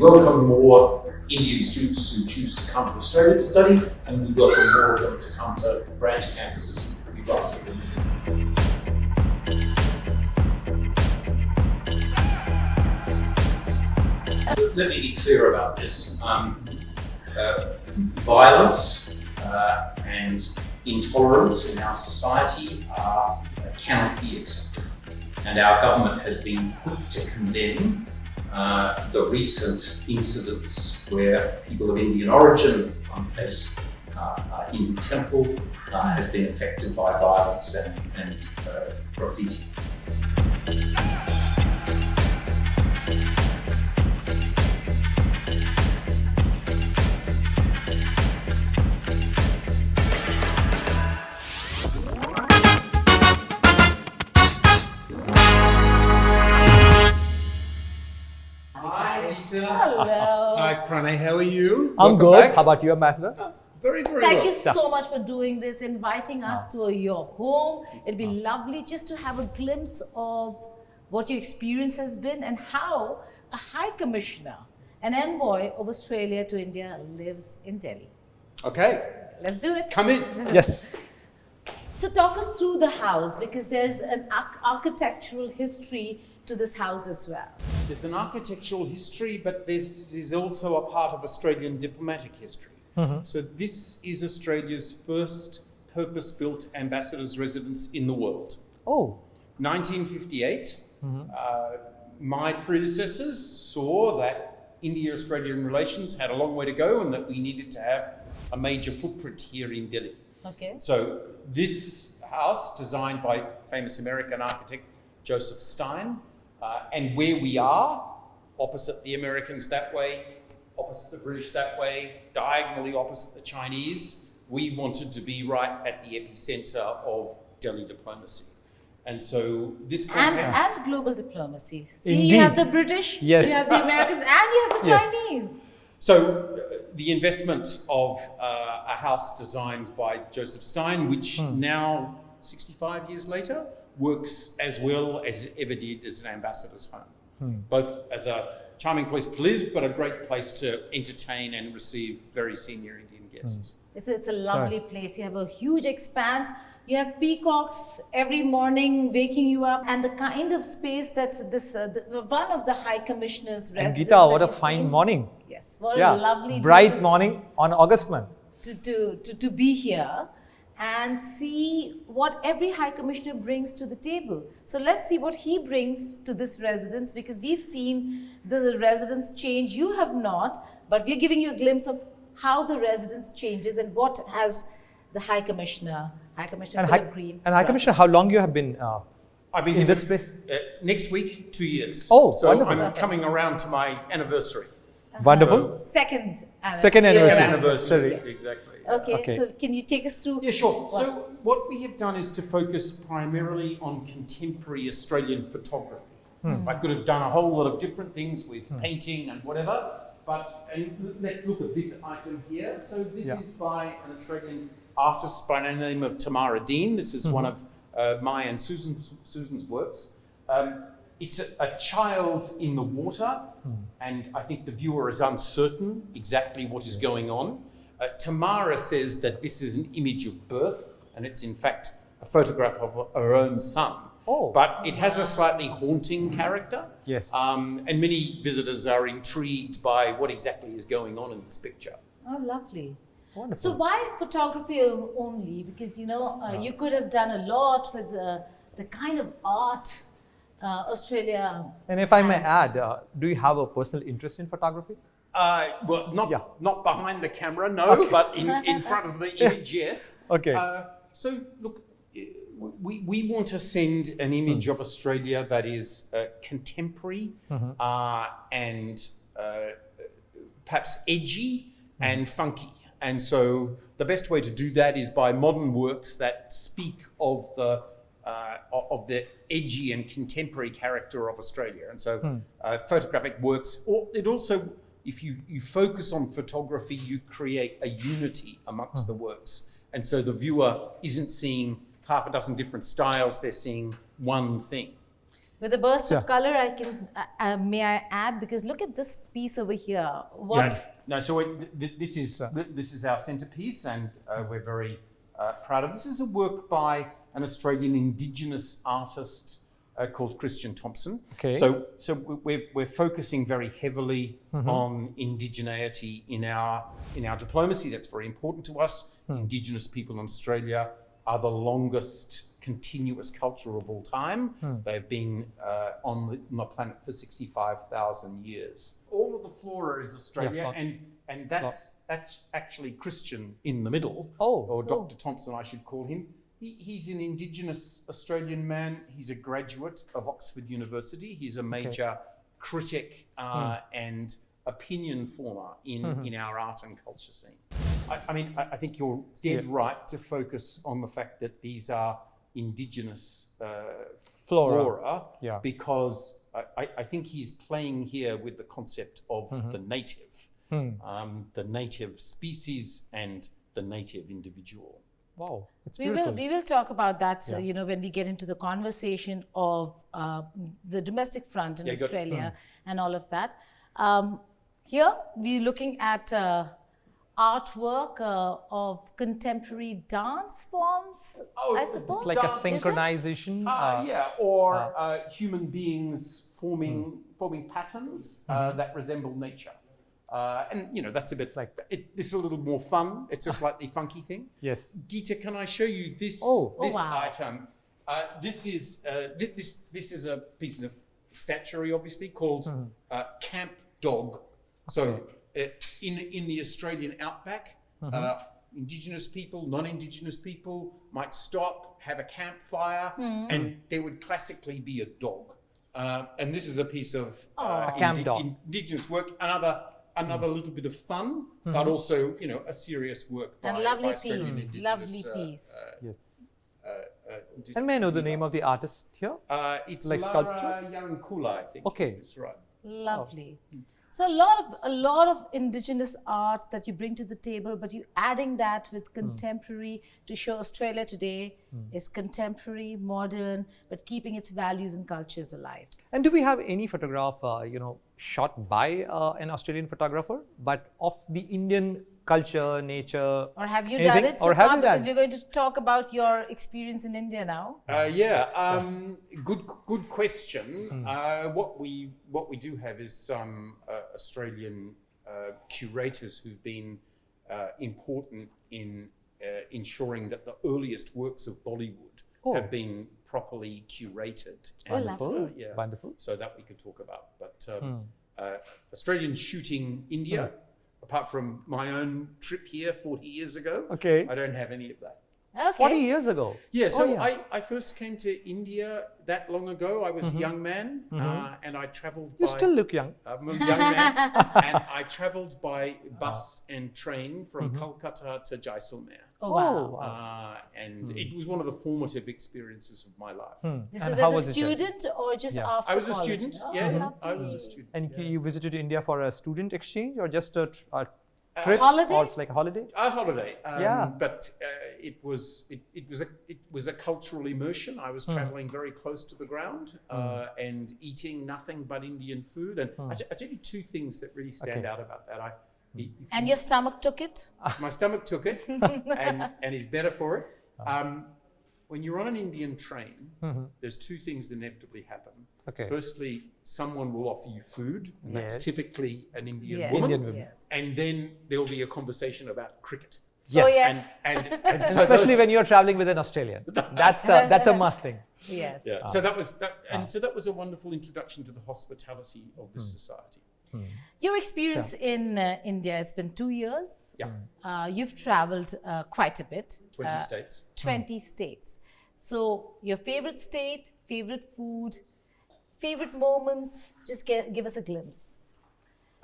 welcome more Indian students who choose to come to Australia to study, and we welcome more of them to come to branch campuses, which will be right here. Let me be clear about this. Violence and intolerance in our society cannot be accepted. And our government has been quick to condemn the recent incidents where people of Indian origin, one place, a Hindu temple, has been affected by violence and graffiti. Hello. Hi, Pranay. How are you? I'm Welcome good. back. How about you, Ambassador? Very, very Thank well. you so much for doing this, inviting us to your home. It'd be lovely just to have a glimpse of what your experience has been and how a High Commissioner, an envoy of Australia to India, lives in Delhi. Okay, Let's do it. come in. Yes. So talk us through the house, because there's an architectural history to this house as well. There's an architectural history, but this is also a part of Australian diplomatic history. So this is Australia's first purpose-built ambassador's residence in the world. Oh. 1958, my predecessors saw that India-Australian relations had a long way to go and that we needed to have a major footprint here in Delhi. Okay. So this house, designed by famous American architect Joseph Stein, and where we are, opposite the Americans that way, opposite the British that way, diagonally opposite the Chinese, we wanted to be right at the epicenter of Delhi diplomacy. And so this And global diplomacy. See, Indeed. you have the British, Yes. you have the Americans, and you have the Yes. Chinese. So the investment of a house designed by Joseph Stein, which now, 65 years later, works as well as it ever did as an ambassador's home. Both as a charming place to live, but a great place to entertain and receive very senior Indian guests. It's a lovely Nice. place. You have a huge expanse. You have peacocks every morning waking you up, and the kind of space that one of the High Commissioner's And residence. Gita, what that a you've fine seen. morning. Yes, what Yeah. a lovely day Bright morning on August month. to be here and see what every High Commissioner brings to the table. So let's see what he brings to this residence, because we've seen the residence change. You have not, but we're giving you a glimpse of how the residence changes and what has the High Commissioner Philip Green. And High Commissioner, how long you have been I've been in here this for- space? Next week, 2 years. Oh, so wonderful. I'm coming around to my anniversary. Wonderful. Second Second Second anniversary. anniversary, Sorry. exactly. Okay, so can you take us through? Yeah, sure. So what we have done is to focus primarily on contemporary Australian photography. I could have done a whole lot of different things with painting and whatever, and let's look at this item here. So this is by an Australian artist by the name of Tamara Dean. This is one of my and Susan's works. It's a child in the water, and I think the viewer is uncertain exactly what is going on. Tamara says that this is an image of birth, and it's in fact a photograph of her own son. Oh. But it has a slightly haunting character. Yes. And many visitors are intrigued by what exactly is going on in this picture. Oh, lovely. Wonderful. So why photography only? Because you could have done a lot with the kind of art Australia. And if I may has. add, do you have a personal interest in photography? Well, Yeah. not behind the camera, no, but in front of the image, yes. Okay. So look, we want to send an image of Australia that is contemporary and perhaps edgy and funky. And so the best way to do that is by modern works that speak of the edgy and contemporary character of Australia. And so photographic works, or it also, if you focus on photography, you create a unity amongst the works. And so the viewer isn't seeing half a dozen different styles, they're seeing one thing. With a burst Sure. of color, I can, may I add, because look at this piece over here. What? Yeah. No, so this is our centrepiece, and we're very proud of. This is a work by an Australian Indigenous artist called Christian Thompson. Okay. So we're focusing very heavily on indigeneity in our diplomacy. That's very important to us. Indigenous people in Australia are the longest continuous culture of all time. They've been on the planet for 65,000 years. All of the flora is Australia, and that's actually Christian in the middle, or Dr. Thompson, I should call him. He's an Indigenous Australian man. He's a graduate of Oxford University. He's a major critic and opinion former in our art and culture scene. I think you're dead right to focus on the fact that these are Indigenous flora because I think he's playing here with the concept of the native species and the native individual. Wow, it's We beautiful. will talk about that, when we get into the conversation of the domestic front in Australia and all of that. Here we're looking at artwork of contemporary dance forms, I suppose. It's like a Is it? synchronization. Or human beings forming patterns that resemble nature. And that's a bit like this is a little more fun. It's a slightly funky thing. Yes. Gita, can I show you this wow. item? This is a piece of statuary, obviously called Camp Dog. So in the Australian outback, Indigenous people, non-Indigenous people might stop, have a campfire, and there would classically be a dog. And this is a piece of camp dog. Indigenous work. Another little bit of fun, but also, a serious work by And lovely Australian piece, Indigenous, lovely piece. Yes. Indigenous And may I know the people. name of the artist here? It's Like Lara sculpture? Yarankula, I think. Okay. That's right. Lovely. So a lot of indigenous art that you bring to the table, but you adding that with contemporary to show Australia today is contemporary, modern, but keeping its values and cultures alive. And do we have any photograph, shot by an Australian photographer, but of the Indian culture, nature? Or have you anything? done it so Or have far? you Because done? we're going to talk about your experience in India now. Good question. What we do have is some Australian curators who've been important in ensuring that the earliest works of Bollywood have been properly curated. Wonderful. Yeah. Wonderful. So that we could talk about. But Australian shooting India, apart from my own trip here 40 years ago, Okay. I don't have any of that. Okay. 40 years ago. Yeah, so yeah. I first came to India that long ago. I was a young man, and I travelled. You still look young. I'm a young man, and I travelled by bus and train from Calcutta to Jaisalmer. Oh, wow. And it was one of the formative experiences of my life. This And was how as was a it there? student or just Yeah. after I was a college? student. Oh, I was lovely. a student. And you visited India for a student exchange or just a trip? Holiday? Or it's like a holiday? A holiday, Yeah. but it was a cultural immersion. I was traveling very close to the ground and eating nothing but Indian food. And I tell you two things that really stand out about that. And your stomach took it? My stomach took it and is better for it. When you're on an Indian train, there's two things that inevitably happen. Okay. Firstly, someone will offer you food, and that's Yes. typically an Indian Yes. woman. Indian woman. Yes. And then there will be a conversation about cricket. Yes. Oh, yes. And And so especially those- when you're traveling with an Australian. That's a must thing. Yes. Yeah. So that was that, and so that was a wonderful introduction to the hospitality of this society. Your experience in India, it's been 2 years. Yeah. You've traveled quite a bit. 20 states. 20 states. So your favorite state, favorite food, favorite moments, just give us a glimpse.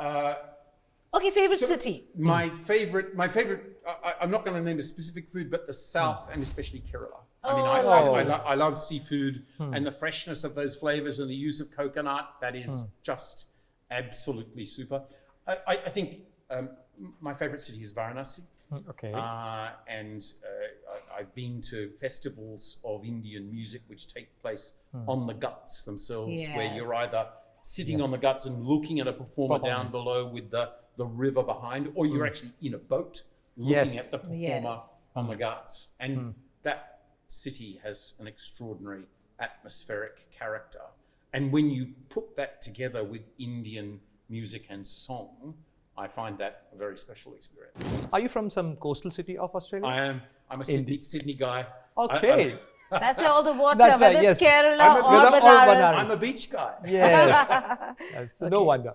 Okay, favorite city. My favorite. I'm not going to name a specific food, but the South and especially Kerala. I mean, I love seafood and the freshness of those flavors and the use of coconut. That is just absolutely super. I think my favorite city is Varanasi. Okay. And I've been to festivals of Indian music which take place on the ghats themselves, where you're either sitting on the ghats and looking at a performer down below with the river behind, or you're actually in a boat looking at the performer on the ghats. And that city has an extraordinary atmospheric character. And when you put that together with Indian music and song, I find that a very special experience. Are you from some coastal city of Australia? I am. I'm a Sydney guy. Okay. That's where all the water, That's whether right, it's yes. Kerala or Banaras. Banaras. I'm a beach guy. Yes. Yes. No wonder.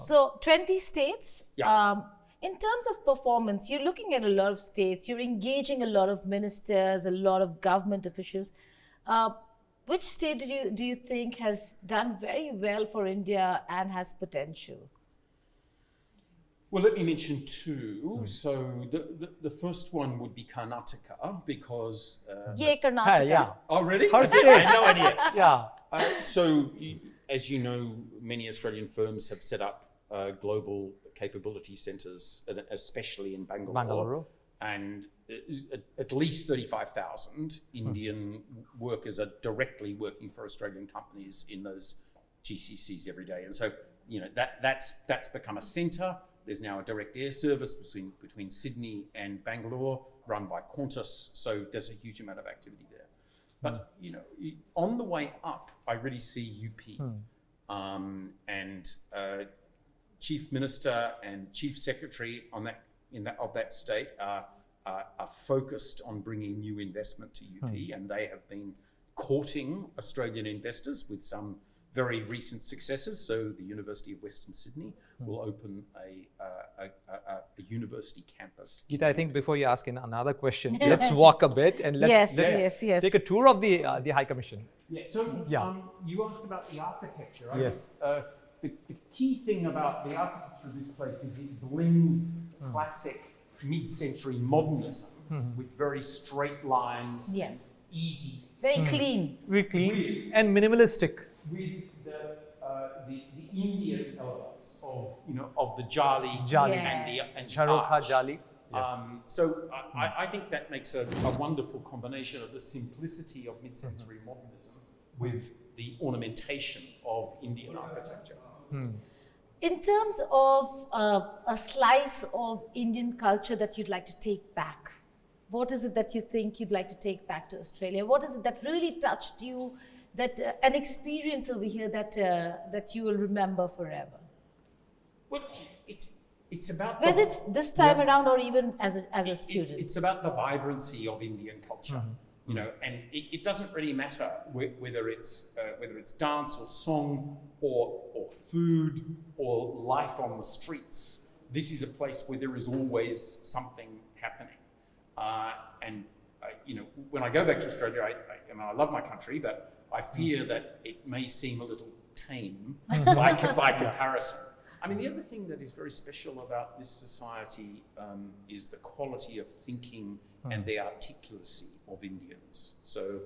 So 20 states. Yeah. In terms of performance, you're looking at a lot of states, you're engaging a lot of ministers, a lot of government officials. Which state do you think has done very well for India and has potential? Well, let me mention two. So the first one would be Karnataka, because... Yay, Karnataka. Yeah. Oh, really? Her I state. had no idea. Yeah. As you know, many Australian firms have set up global capability centres, especially in Bangalore. And at least 35,000 Indian workers are directly working for Australian companies in those GCCs every day. And so, that's become a centre. There's now a direct air service between Sydney and Bangalore, run by Qantas. So there's a huge amount of activity there. But on the way up, I really see UP and Chief Minister and Chief Secretary of that state are focused on bringing new investment to UP, and they have been courting Australian investors with some very recent successes. So the University of Western Sydney will open a university campus. Geeta, I think before you ask another question, let's walk a bit and let's take a tour of the High Commission. Yeah. So you asked about the architecture. Yes. The key thing about the architecture of this place is it blends classic mid-century modernism with very straight lines. Yes. Easy. Very clean. Very clean and minimalistic. With the Indian elements of the jali and the Charokha arch. Jali. Yes. So I think that makes a wonderful combination of the simplicity of mid-century modernism with the ornamentation of Indian architecture. In terms of a slice of Indian culture that you'd like to take back, what is it that you think you'd like to take back to Australia? What is it that really touched you? That an experience over here that you will remember forever? Well, it's about whether it's this time around or even as a student. It's about the vibrancy of Indian culture, and it doesn't really matter whether it's dance or song or food or life on the streets. This is a place where there is always something happening, when I go back to Australia, I love my country, but I fear that it may seem a little tame by comparison. I mean, the other thing that is very special about this society is the quality of thinking and the articulacy of Indians. So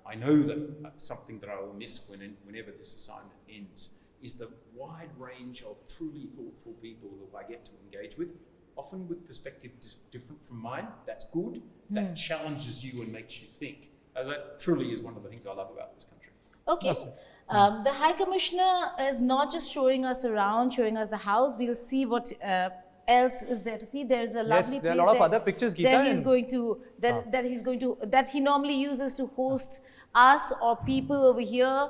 I know that something that I will miss whenever this assignment ends is the wide range of truly thoughtful people who I get to engage with, often with perspectives different from mine. That's good. That challenges you and makes you think. As that truly is one of the things I love about this country. Okay. The High Commissioner is not just showing us around, showing us the house. We'll see what else is there to see. There's a lovely place. Yes, there are a lot of other pictures, Geeta. That he normally uses to host us or people over here.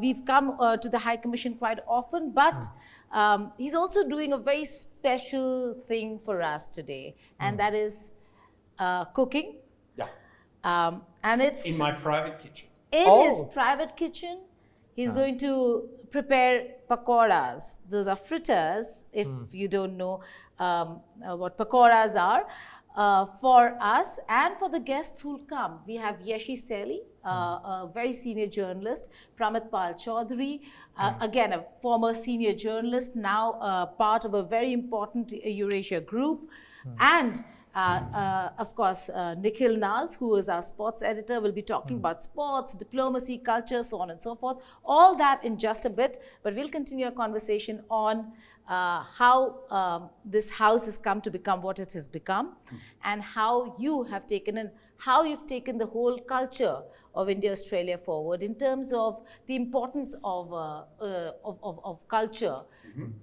We've come to the High Commission quite often, but he's also doing a very special thing for us today, and that is cooking. Yeah. And it's in my private kitchen. In his private kitchen, he's going to prepare pakoras. Those are fritters, if you don't know what pakoras are, for us and for the guests who will come. We have Yeshi Seli, a very senior journalist, Pramit Pal Chaudhary, again a former senior journalist, now part of a very important Eurasia group, and of course, Nikhil Nals, who is our sports editor, will be talking about sports, diplomacy, culture, so on and so forth. All that in just a bit, but we'll continue our conversation on how this house has come to become what it has become, and how you have taken how you've taken the whole culture of India-Australia forward in terms of the importance of culture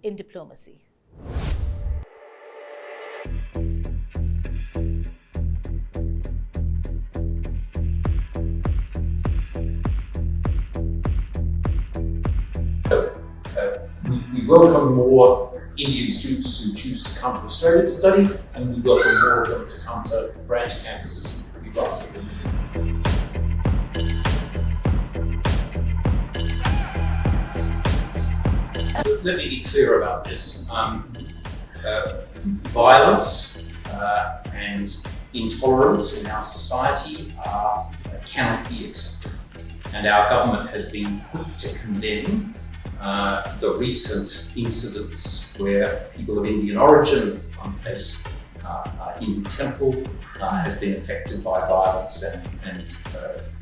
in diplomacy. We welcome more Indian students who choose to come to Australia for study, and we welcome more of them to come to branch campuses, which will be right here. Let me be clear about this. Violence and intolerance in our society cannot be accepted, and our government has been quick to condemn the recent incidents where people of Indian origin, one place, Hindu temple, has been affected by violence and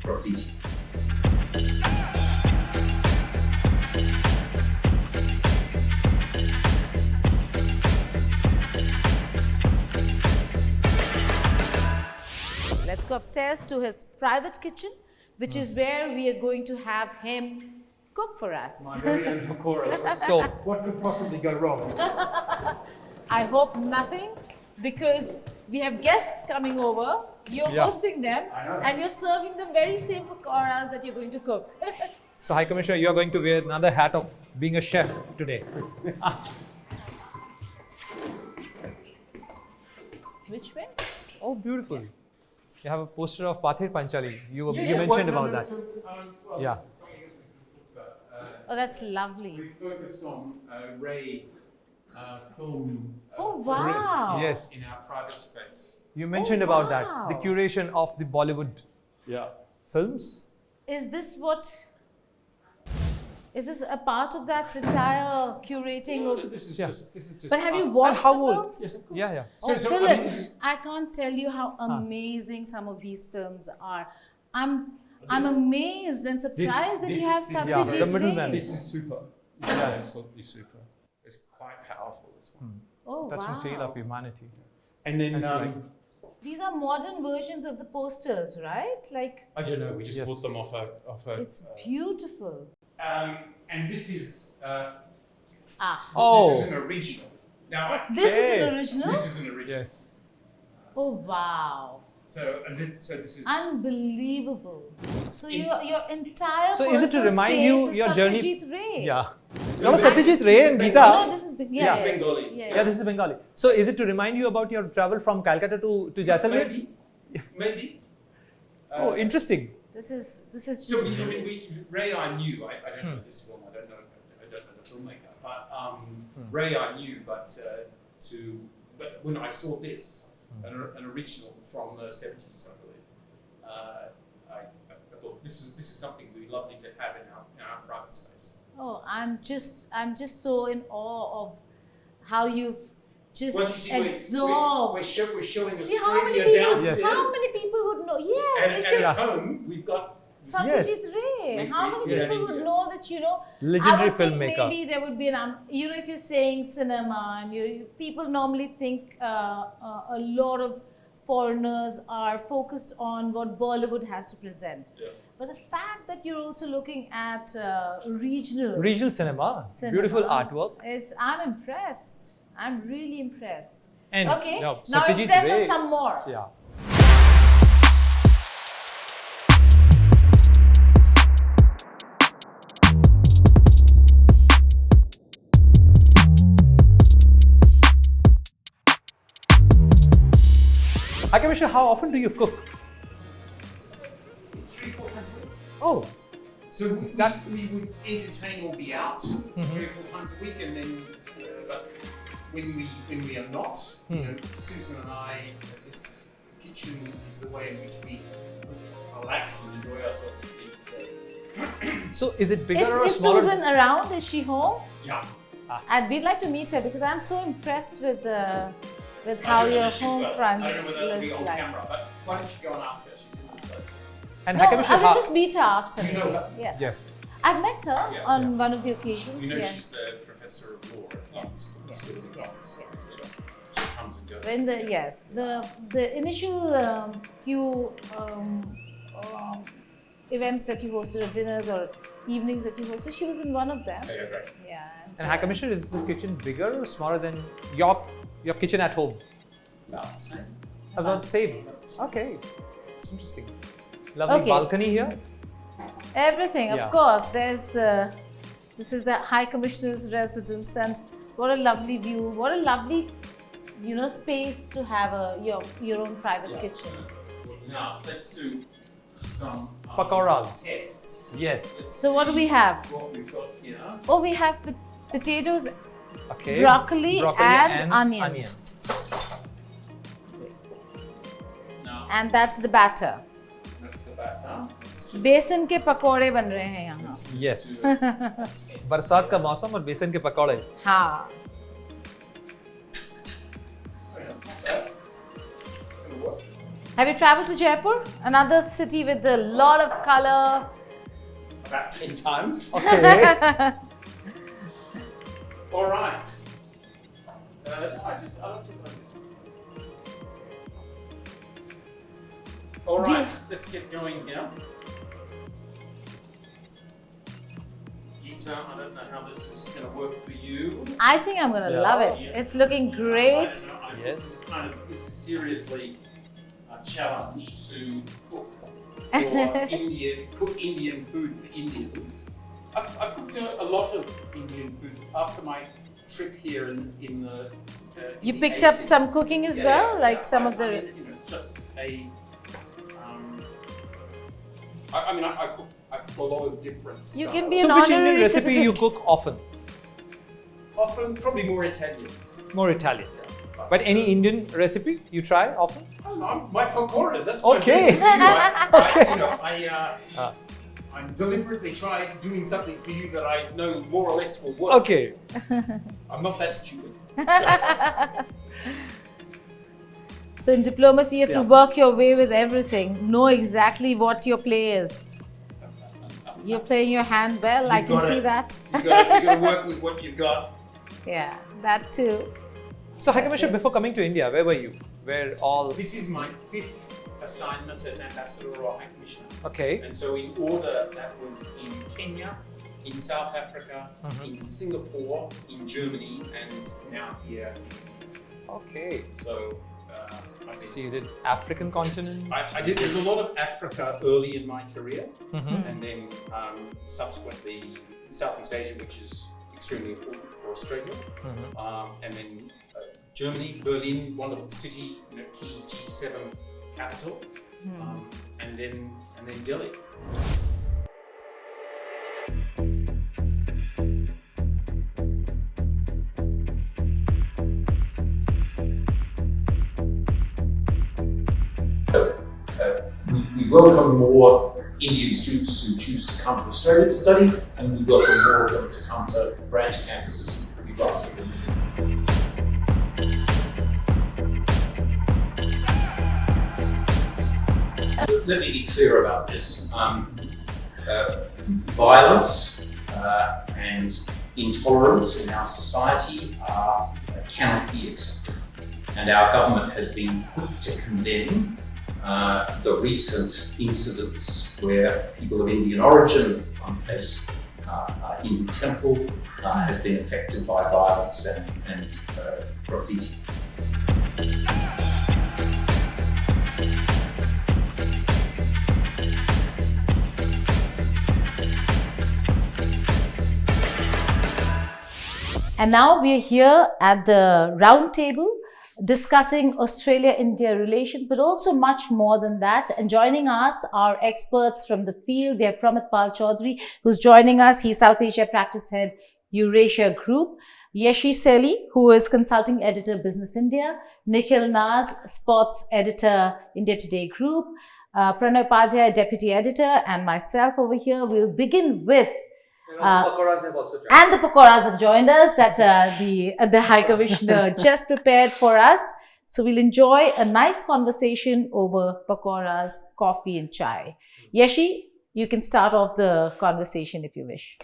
graffiti. Let's go upstairs to his private kitchen, which is where we are going to have him cook for us. My very own pakoras. So, What could possibly go wrong? I hope nothing, because we have guests coming over, you're hosting them, I know. and you're serving them very same pakoras that you're going to cook. so High Commissioner, you are going to wear another hat of being a chef today. Which way? Oh, beautiful. You have a poster of Pathir Panchali. You mentioned about that. Yeah. Oh, that's lovely. We focused on Ray film. Oh, wow. Yes. In our private space. You mentioned about that. wow. The curation of the Bollywood films. Is this a part of that entire curating of? This is just. But have you us. watched How the old? films? Yes, of course. Yeah. Oh, So, Philip, I mean, this is- I can't tell you how amazing some of these films are. I'm amazed and surprised that you have Satyajit the middleman. Ray. This is super. This is absolutely super. It's quite powerful as well. Oh, Touching wow. tale of humanity. And then These are modern versions of the posters, right? Like, I don't know. We just Yes. bought them off a. it's beautiful. And this is. Oh. This is an original. Now. This is an original? This is an original. Yes. Oh, wow. So this is. Unbelievable. So your entire So is it to personal remind space you is your journey? Satyajit Ray. Yeah. No, No, Satyajit Ray and No, Geeta. this is This is Bengali. Yeah, this is Bengali. So is it to remind you about your travel from Calcutta to Jaisalmer? Maybe. Oh, interesting. This is just So I brilliant. mean, Ray, I knew. I don't know this film. I don't know the filmmaker. But Ray, I knew. But when I saw this, an original from the 70s, I believe, I thought this is something really lovely to have in our private space. Oh, I'm just so in awe of how you've just Well, you see, absorbed. we're showing See how many Australia people? downstairs. How many people would know? Yes, And it's at just home, we've got. Satyajit Ray. How many we- people would know that, Legendary I would think filmmaker. maybe there would be if you're saying cinema, and people normally think a lot of foreigners are focused on what Bollywood has to present. Yeah. But the fact that you're also looking at regional cinema, cinema beautiful artwork. I'm impressed. I'm really impressed. And Okay, yeah, now Satyajit impress Ray. us some more. Yeah. High Commissioner, how often do you cook? 3-4 times a week. Oh, So we would entertain or be out 3 or 4 times a week, and then but when we are not, Susan and I, this kitchen is the way in which we relax and enjoy ourselves. so is it bigger or Is smaller? Susan around? Is she home? Yeah. And we'd like to meet her because I'm so impressed with how your home front I don't know whether that'll be looks on like. camera, but why don't you go and ask her? She's in the scope. And No, High Commissioner, I will just meet her after. You know her? Yeah. yes. I've met her Yeah. on one of the occasions. You know yeah. she's the professor professor of law at London School of Economics. Yes. She comes and goes. When the initial few events that you hosted, or dinners or evenings that you hosted, she was in one of them. Yeah, great. Yeah. And High Commissioner, is this kitchen bigger or smaller than your kitchen at home? About the same. About the same. Okay, it's interesting. Lovely Okay, balcony here. Everything, Yeah. of course. There's this is the High Commissioner's residence, and what a lovely view! What a lovely, space to have your own private kitchen. Now let's do some Pakoras. tests. Yes. So what do we have? What we've got here. Oh, we have potatoes, Okay. broccoli and onion. Now And that's the batter. that's the batter. Let's just बेसन के पकोड़े बन रहे हैं यहाँ. let's just Yes. do a test. बरसात का मौसम और बेसन के पकौड़े. हाँ. Have you traveled to Jaipur? Another city with a lot of color. About 10 times. Okay. All right. I like to like this. All Do you- right, let's get going now. Gita, I don't know how this is going to work for you. I think I'm gonna Yeah. love it. It's looking I great. don't know, Yes. This is seriously a challenge to cook for Indian food for Indians. I cooked a lot of Indian food after my trip here in the. You in the picked up 80s. some cooking as well, like some of the. I mean, just a. I cook a lot of different. You stuff. can be So an which Indian honorary recipe citizen. you cook often? Often, probably more Italian. More Italian. But any Indian recipe you try often? I don't know, my pakoras, that's Okay. I'm deliberately trying doing something for you that I know more or less will work. Okay. I'm not that stupid. So in diplomacy, you have to Yeah. work your way with everything. Know exactly what your play is. You're playing your hand well. I You can got see it. that. You gotta work with what you've got. Yeah, that too. So High Commissioner, before coming to India, where were you? Where all? This is my 5th assignment as ambassador or High Commissioner. Okay. And so in order, that was in Kenya, in South Africa, in Singapore, in Germany, and now here. Okay. So I've So been, you did African continent. I did. There's a lot of Africa early in my career, Mm-hmm. and then subsequently Southeast Asia, which is extremely important for Australia, and then Germany, Berlin, wonderful city, key G7 capital, and then Delhi. We welcome more Indian students who choose to come to Australia to study, and we welcome more of them to come to branch campuses, which will be right here. Let me be clear about this. Violence and intolerance in our society cannot be accepted. And our government has been quick to condemn the recent incidents where people of Indian origin, one place, Hindu temple, has been affected by violence and graffiti. And now we are here at the round table discussing Australia-India relations, but also much more than that. And joining us are experts from the field. We have Pramit Pal Chaudhary, who's joining us. He's South Asia Practice Head, Eurasia Group. Yeshi Seli, who is Consulting Editor, Business India. Nikhil Naz, Sports Editor, India Today Group. Pranay Upadhyay, Deputy Editor, and myself over here. We'll begin with Pakoras have also joined. and the pakoras have joined us that the High Commissioner just prepared for us. So we'll enjoy a nice conversation over pakoras, coffee and chai. Yeshi, you can start off the conversation if you wish.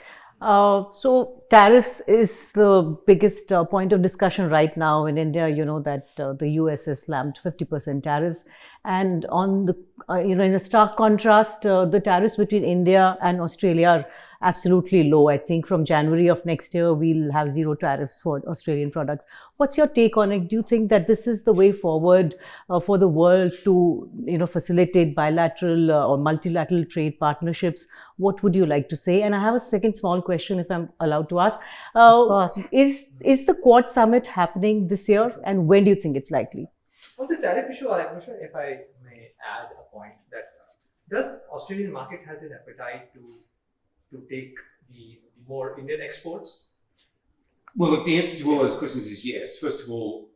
So tariffs is the biggest point of discussion right now in India. You know that the US has slammed 50% tariffs, and on the in a stark contrast, the tariffs between India and Australia are absolutely low. I think from January of next year we'll have zero tariffs for Australian products. What's your take on it? Do you think that this is the way forward for the world to facilitate bilateral or multilateral trade partnerships? What would you like to say? And I have a second small question, if I'm allowed to ask. Of course. Is the Quad Summit happening this year, and when do you think it's likely? On the tariff issue, Commissioner, if I may add a point that does Australian market has an appetite to take the more Indian exports? Well, look, the answer to all those questions is yes. First of all,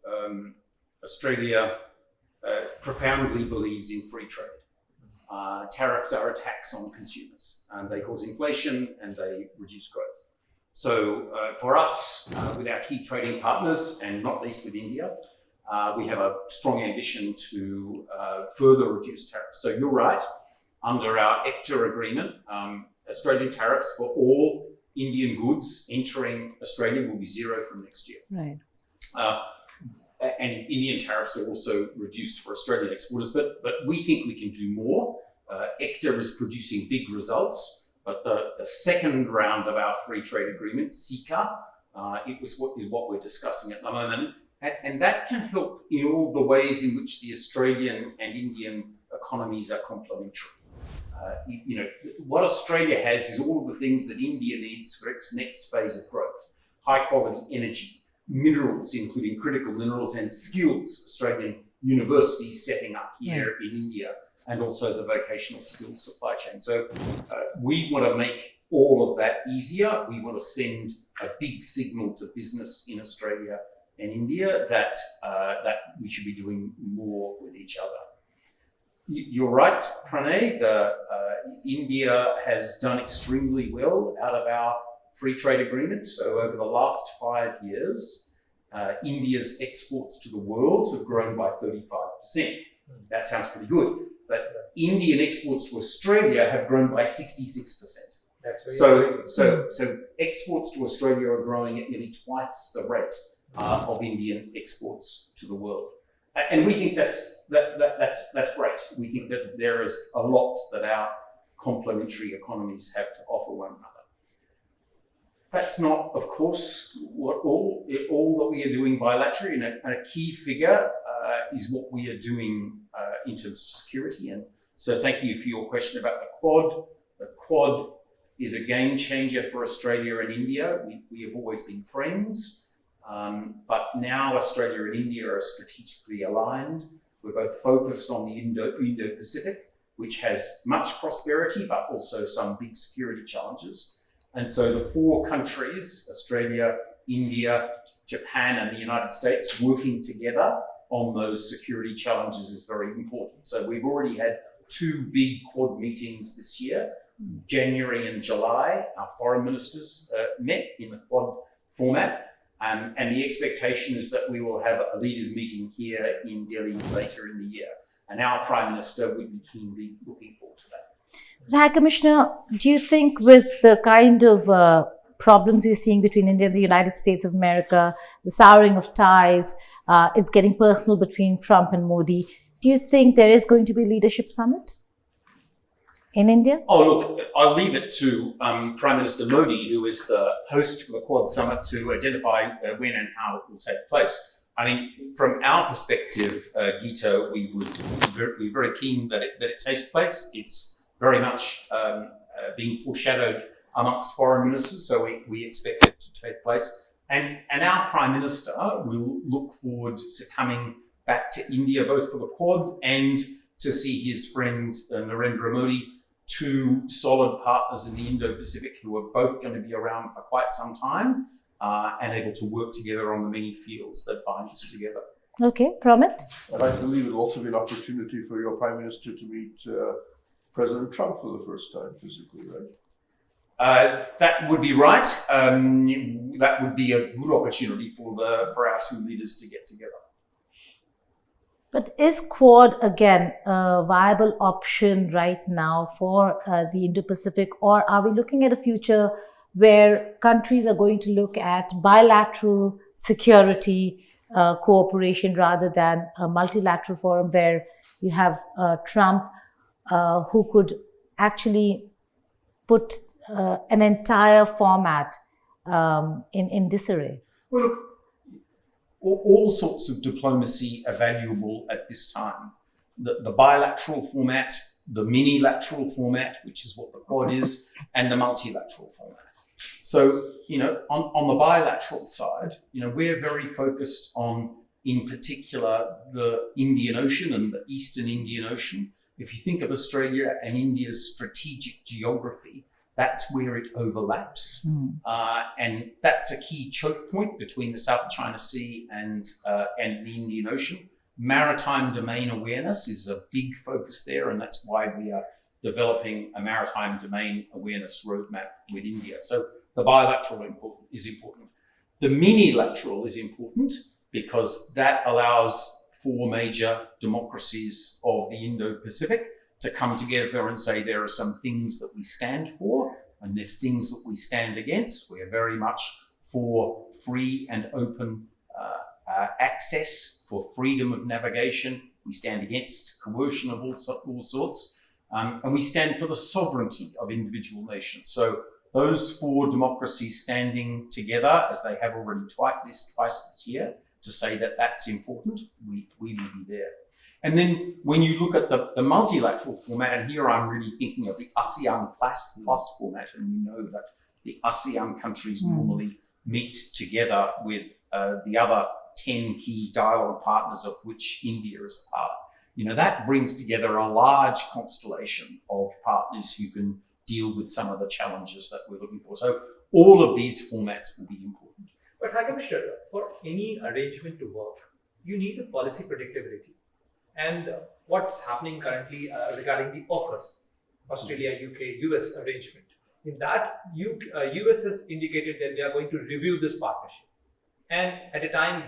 Australia profoundly believes in free trade. Tariffs are a tax on consumers, and they cause inflation and they reduce growth. So for us, with our key trading partners, and not least with India, we have a strong ambition to further reduce tariffs. So you're right, under our ECTA agreement, Australian tariffs for all Indian goods entering Australia will be zero from next year. Right. And Indian tariffs are also reduced for Australian exporters, but we think we can do more. ECTA is producing big results, but the second round of our free trade agreement, CICA, is what we're discussing at the moment. And that can help in all the ways in which the Australian and Indian economies are complementary. What Australia has is all of the things that India needs for its next phase of growth. High quality energy, minerals, including critical minerals, and skills. Australian universities setting up here in India, and also the vocational skills supply chain. So we want to make all of that easier. We want to send a big signal to business in Australia and India that we should be doing more with each other. You're right, Pranay. India has done extremely well out of our free trade agreement. So over the last 5 years, India's exports to the world have grown by 35%. That sounds pretty good. But Indian exports to Australia have grown by 66%. So exports to Australia are growing at nearly twice the rate of Indian exports to the world. And we think that's great. We think that there is a lot that our complementary economies have to offer one another. That's not, of course, what all that we are doing bilaterally, and a key figure is what we are doing in terms of security. And so thank you for your question about the Quad. The Quad is a game changer for Australia and India. We have always been friends, but now Australia and India are strategically aligned. We're both focused on the Indo-Pacific, which has much prosperity, but also some big security challenges. And so the four countries, Australia, India, Japan, and the United States, working together on those security challenges is very important. So we've already had 2 big Quad meetings this year. January and July, our foreign ministers met in the Quad format. And the expectation is that we will have a leaders meeting here in Delhi later in the year. And our Prime Minister would be keenly looking forward to that. High Commissioner, do you think with the kind of problems we're seeing between India and the United States of America, the souring of ties, it's getting personal between Trump and Modi, do you think there is going to be a leadership summit in India? Oh, look, I'll leave it to Prime Minister Modi, who is the host for the Quad Summit, to identify when and how it will take place. I mean, from our perspective, Gito, we would be very keen that it takes place. It's very much being foreshadowed amongst foreign ministers, so we expect it to take place. And our Prime Minister will look forward to coming back to India, both for the Quad and to see his friend Narendra Modi, 2 solid partners in the Indo-Pacific who are both going to be around for quite some time and able to work together on the many fields that bind us together. Okay, Pramit? And I believe it will also be an opportunity for your Prime Minister to meet President Trump for the first time physically, right? That would be right. That would be a good opportunity for our 2 leaders to get together. But is Quad, again, a viable option right now for the Indo-Pacific, or are we looking at a future where countries are going to look at bilateral security cooperation rather than a multilateral forum where you have Trump who could actually put an entire format in disarray? Well, look, all sorts of diplomacy are valuable at this time. The bilateral format, the minilateral format, which is what the Quad is, and the multilateral format. So, on the bilateral side, we're very focused on, in particular, the Indian Ocean and the Eastern Indian Ocean. If you think of Australia and India's strategic geography, that's where it overlaps. And that's a key choke point between the South China Sea and the Indian Ocean. Maritime domain awareness is a big focus there, and that's why we are developing a maritime domain awareness roadmap with India. So the bilateral is important. The minilateral is important because that allows 4 major democracies of the Indo-Pacific to come together and say there are some things that we stand for and there's things that we stand against. We're very much for free and open access, for freedom of navigation. We stand against coercion of all sorts. And we stand for the sovereignty of individual nations. So those 4 democracies standing together, as they have already twice this year, to say that that's important, we will be there. And then when you look at the multilateral format, and here I'm really thinking of the ASEAN plus format, and you know that the ASEAN countries normally meet together with the other 10 key dialogue partners, of which India is a part. That brings together a large constellation of partners who can deal with some of the challenges that we're looking for. So all of these formats will be important. But High Commissioner, for any arrangement to work, you need a policy predictability. And what's happening currently regarding the AUKUS, Australia, UK, US arrangement, in that US has indicated that they are going to review this partnership. And at a time,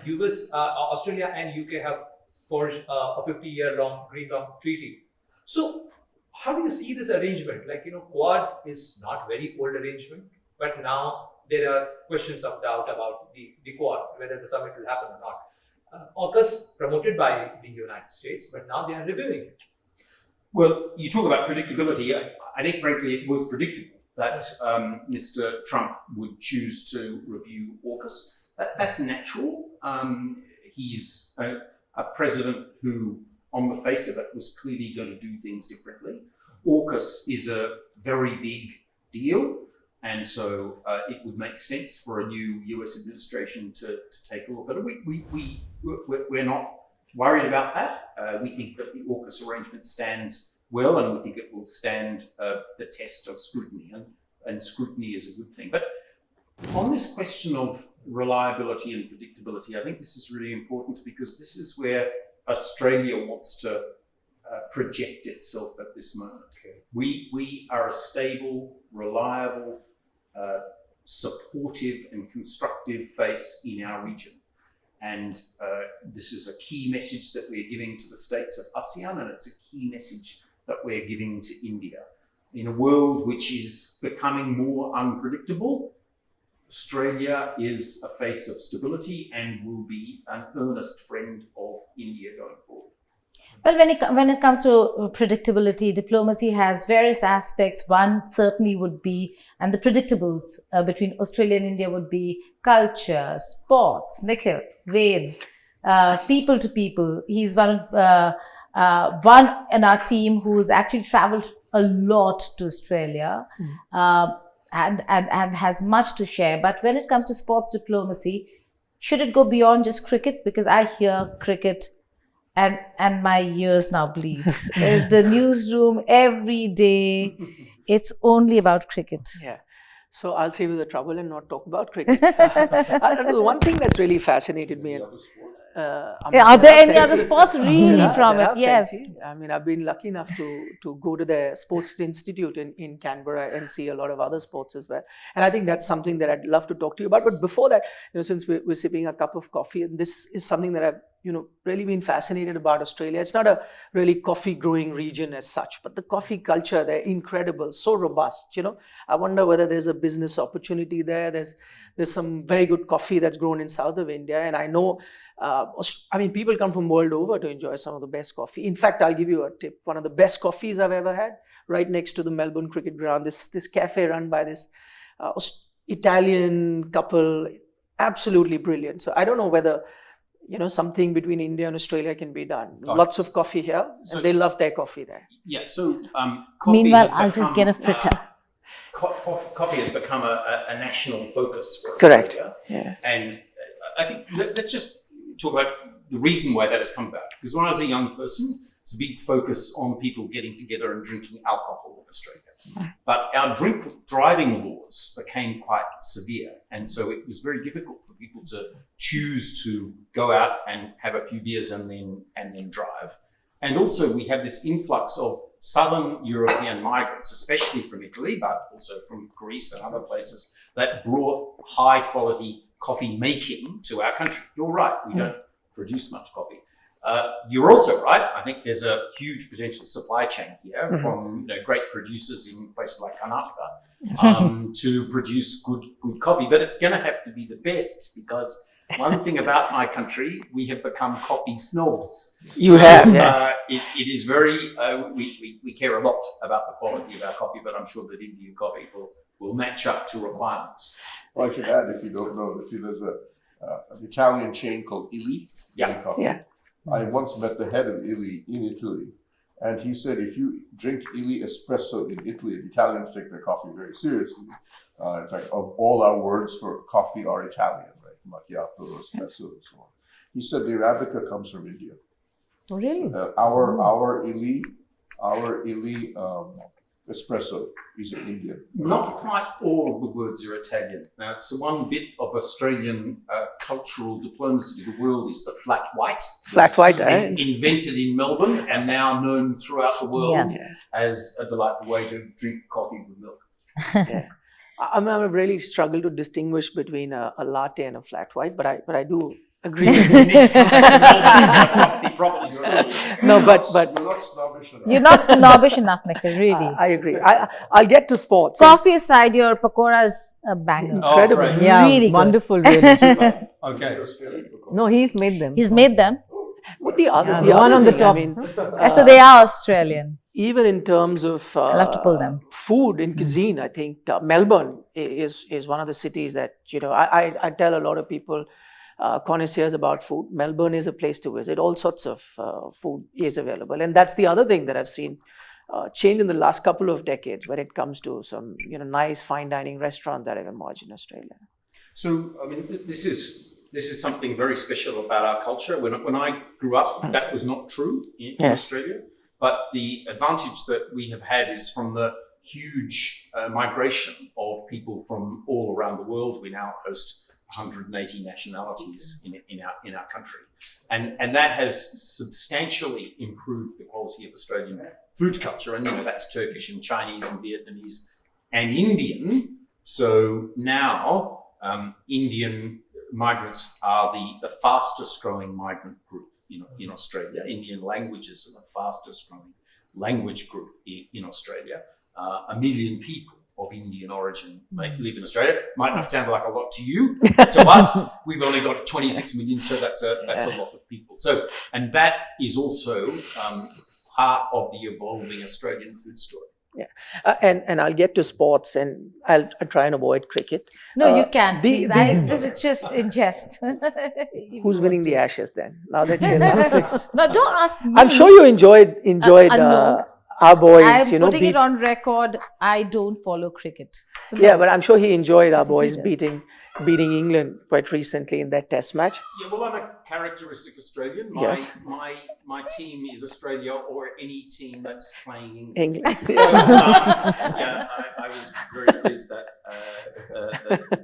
Australia and UK have forged a 50-year-long green-long treaty. So how do you see this arrangement? Quad is not very old arrangement, but now there are questions of doubt about the Quad, whether the summit will happen or not. AUKUS promoted by the United States, but now they are reviewing it. Well, you talk about predictability. I think, frankly, it was predictable that Mr. Trump would choose to review AUKUS. That's natural. He's a president who, on the face of it, was clearly going to do things differently. AUKUS is a very big deal, and so it would make sense for a new US administration to take a look at it. We're not worried about that. We think that the AUKUS arrangement stands well, and we think it will stand the test of scrutiny, and scrutiny is a good thing. But on this question of reliability and predictability, I think this is really important because this is where Australia wants to project itself at this moment. We are a stable, reliable, supportive and constructive face in our region. And this is a key message that we're giving to the states of ASEAN, and it's a key message that we're giving to India. In a world which is becoming more unpredictable, Australia is a face of stability and will be an earnest friend of India going forward. Well, when it comes to predictability, diplomacy has various aspects. One certainly would be, and the predictables between Australia and India would be culture, sports, Nikhil, Ved, people to people. He's one in our team who's actually traveled a lot to Australia. And has much to share. But when it comes to sports diplomacy, should it go beyond just cricket? Because I hear cricket and my ears now bleed. The newsroom every day, it's only about cricket. Yeah. So I'll save you the trouble and not talk about cricket. One thing that's really fascinated me. Are there any other sports really from it? Yes. I mean, I've been lucky enough to go to the Sports Institute in Canberra and see a lot of other sports as well. And I think that's something that I'd love to talk to you about. But before that, since we're sipping a cup of coffee, and this is something that I've really been fascinated about Australia. It's not a really coffee growing region as such, but the coffee culture, they're incredible, so robust. I wonder whether there's a business opportunity there. There's some very good coffee that's grown in south of India, and I know, people come from world over to enjoy some of the best coffee. In fact, I'll give you a tip. One of the best coffees I've ever had, right next to the Melbourne cricket ground, this cafe run by this Italian couple, absolutely brilliant. So I don't know whether something between India and Australia can be done. Lots of coffee here, and they love their coffee there. Yeah, so coffee Meanwhile, has I'll just become, get a fritter. Coffee has become a national focus for Correct. Australia. Yeah. And I think let's just talk about the reason why that has come about. Because when I was a young person, it's a big focus on people getting together and drinking alcohol in Australia. But our drink driving laws became quite severe. And so it was very difficult for people to choose to go out and have a few beers and then drive. And also we have this influx of Southern European migrants, especially from Italy, but also from Greece and other places, that brought high quality coffee making to our country. You're right, we don't produce much coffee. You're also right. I think there's a huge potential supply chain here from great producers in places like Karnataka to produce good coffee. But it's going to have to be the best, because one thing about my country, we have become coffee snobs. You have, yes. It is very. We care a lot about the quality of our coffee, but I'm sure that Indian coffee will match up to requirements. Well, I should add, if you don't know, there's an Italian chain called Illy. Yeah. Coffee. Yeah. I once met the head of Illy in Italy, and he said if you drink Illy espresso in Italy, the Italians take their coffee very seriously. In fact, of all our words for coffee are Italian, right? Macchiato, espresso, and so on. He said the Arabica comes from India. Oh, really? Our Illy espresso is Indian. Not quite all of the words are Italian. Now, so one bit of Australian cultural diplomacy to the world is the flat white. Flat white, Invented in Melbourne and now known throughout the world Yes. as a delightful way to drink coffee with milk. Yeah. I really struggle to distinguish between a latte and a flat white, but I do agree with you. No, but You're not snobbish enough. You're not snobbish enough, Nikhil, really. I agree. I'll get to sports. Coffee aside, your pakoras a banger. Incredible. right. Yeah, Really good. wonderful. Really. Okay. No, he's made them. He's made them. But the other the one on the thing, top. I mean, So they are Australian. even in terms of I'll have to pull them. food and cuisine, I think Melbourne is one of the cities that I tell a lot of people, connoisseurs about food. Melbourne is a place to visit. All sorts of food is available, and that's the other thing that I've seen change in the last couple of decades when it comes to some nice fine dining restaurants that have emerged in Australia. So, I mean, this is something very special about our culture. When I grew up, that was not true in Australia. But the advantage that we have had is from the huge migration of people from all around the world. We now host 180 nationalities in our country. And that has substantially improved the quality of Australian food culture. And that's Turkish and Chinese and Vietnamese and Indian. So now Indian migrants are the fastest growing migrant group in Australia. Indian languages are the fastest growing language group in Australia. 1 million people of Indian origin live in Australia. Might not sound like a lot to you. To us, we've only got 26 million, so that's a lot of people. So, and that is also part of the evolving Australian food story. Yeah, and I'll get to sports, and I'll try and avoid cricket. No, you can't, the- please. This was just in jest. Who's winning the Ashes then? Now that you're No, don't ask me. I'm sure you enjoyed no. our boys. I'm putting beat, it on record. I don't follow cricket. So no. Yeah, but I'm sure he enjoyed our boys beating England quite recently in that Test match. Yeah, well, I'm a characteristic Australian. Yes. My team is Australia or any team that's playing England. England. So, I was very pleased that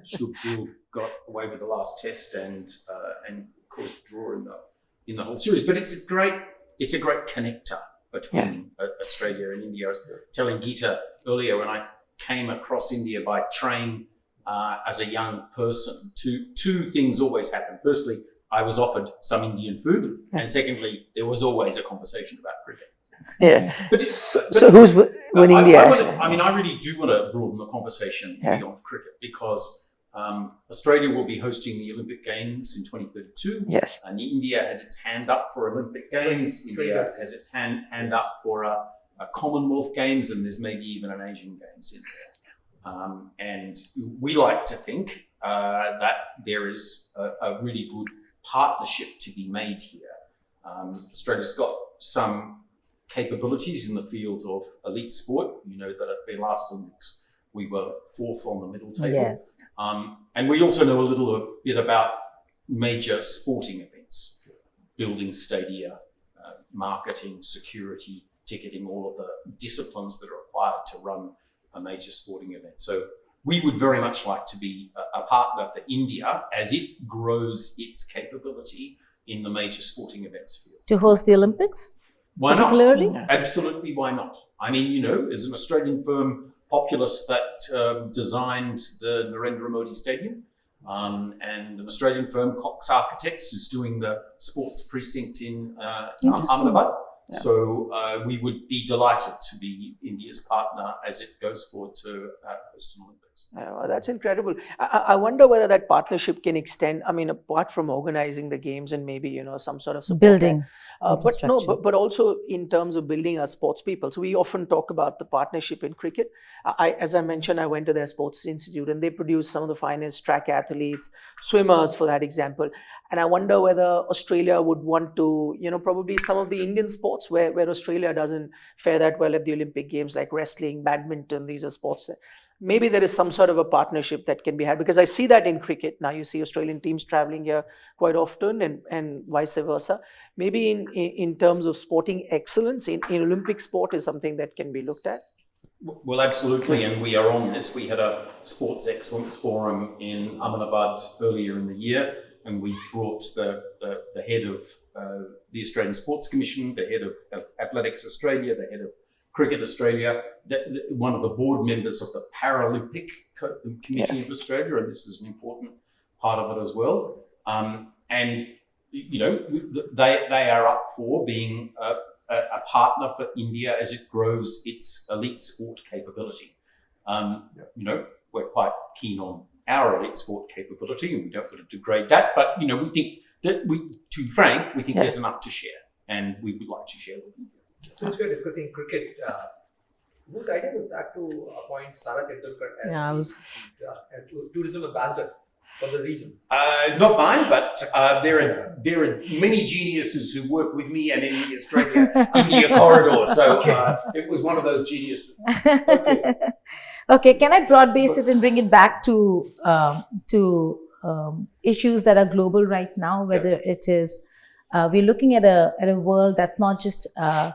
Shubhil got away with the last test and caused a draw in the whole series. But it's a great connector between Australia and India. I was telling Geeta earlier, when I came across India by train as a young person, two things always happened. Firstly, I was offered some Indian food, and secondly, there was always a conversation about cricket. Yeah. But So who's winning the action? I really do want to broaden the conversation beyond cricket, because Australia will be hosting the Olympic Games in 2032. Yes. And India has its hand up for Olympic Games. India has its hand up for a Commonwealth Games, and there's maybe even an Asian Games in there. And we like to think that there is a really good partnership to be made here. Australia's got some capabilities in the field of elite sport. You know that at the last Olympics we were fourth on the medal table. Yes. And we also know a little bit about major sporting events, building stadia, marketing, security, ticketing, all of the disciplines that are required to run a major sporting event. So we would very much like to be a partner for India as it grows its capability in the major sporting events field. To host the Olympics? Why not? Particularly? Absolutely, why not? I mean, you know, as an Australian firm, Populous, that designed the Narendra Modi Stadium, and an Australian firm, Cox Architects, is doing the sports precinct in Ahmedabad. Yeah. So we would be delighted to be India's partner as it goes forward to host an Olympics. Well, that's incredible. I wonder whether that partnership can extend. I mean, apart from organizing the games and maybe, you know, some sort of support Building. but also in terms of building our sports people. So we often talk about the partnership in cricket. As I mentioned, I went to their sports institute and they produce some of the finest track athletes, swimmers for that example. And I wonder whether Australia would want to, you know, probably some of the Indian sports where Australia doesn't fare that well at the Olympic Games, like wrestling, badminton, these are sports that maybe there is some sort of a partnership that can be had, because I see that in cricket. Now you see Australian teams traveling here quite often and vice versa. Maybe in terms of sporting excellence in Olympic sport is something that can be looked at. Well, absolutely, and we are on this. We had a Sports Excellence Forum in Ahmedabad earlier in the year, and we brought the head of the Australian Sports Commission, the head of Athletics Australia, the head of Cricket Australia, one of the board members of the Paralympic Committee of Australia, and this is an important part of it as well. And you know, they are up for being a partner for India as it grows its elite sport capability. You know, we're quite keen on our elite sport capability, and we don't want to degrade that. But you know, we think that to be frank, we think there's enough to share, and we would like to share with India. Since we're discussing cricket, whose idea was that to appoint Sara Tendulkar as tourism ambassador for the region? Not mine, but there are many geniuses who work with me and in the Australia-India corridor. So it was one of those geniuses. Okay, can I broad base it and bring it back to issues that are global right now, whether it is we're looking at a world that's not just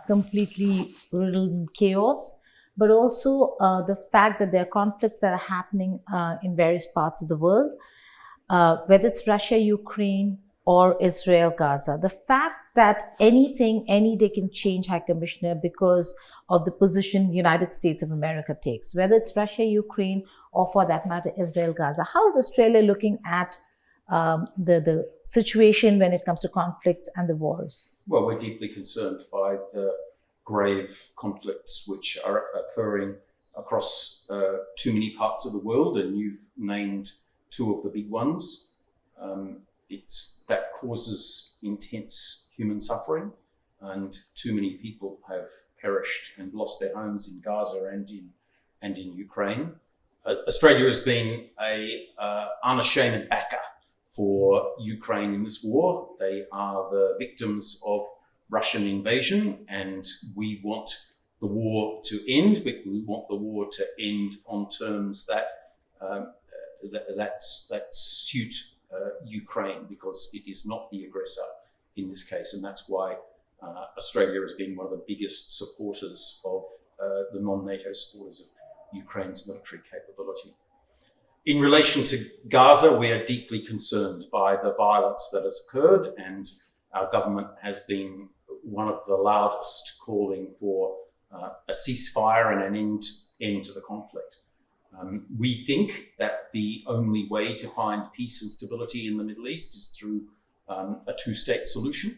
completely riddled in chaos, but also the fact that there are conflicts that are happening in various parts of the world, whether it's Russia, Ukraine, or Israel, Gaza. The fact that anything, any day can change, High Commissioner, because of the position the United States of America takes, whether it's Russia, Ukraine, or for that matter, Israel, Gaza. How is Australia looking at the situation when it comes to conflicts and the wars? Well, we're deeply concerned by the grave conflicts which are occurring across too many parts of the world, and you've named two of the big ones. That causes intense human suffering, and too many people have perished and lost their homes in Gaza and in Ukraine. Australia has been a unashamed backer for Ukraine in this war. They are the victims of Russian invasion, and we want the war to end, but we want the war to end on terms that suit Ukraine, because it is not the aggressor in this case, and that's why Australia has been one of the biggest supporters of the non-NATO supporters of Ukraine's military capability. In relation to Gaza, we are deeply concerned by the violence that has occurred, and our government has been one of the loudest calling for a ceasefire and an end to the conflict. We think that the only way to find peace and stability in the Middle East is through a two-state solution,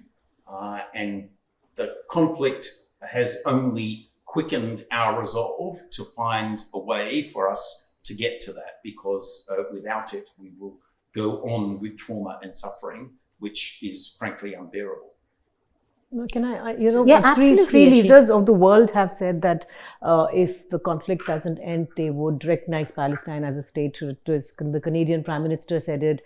and the conflict has only quickened our resolve to find a way for us to get to that, because without it, we will go on with trauma and suffering, which is frankly unbearable. Can I Yeah, three absolutely, Yashi. leaders of the world have said that if the conflict doesn't end, they would recognize Palestine as a state. The Canadian Prime Minister said it,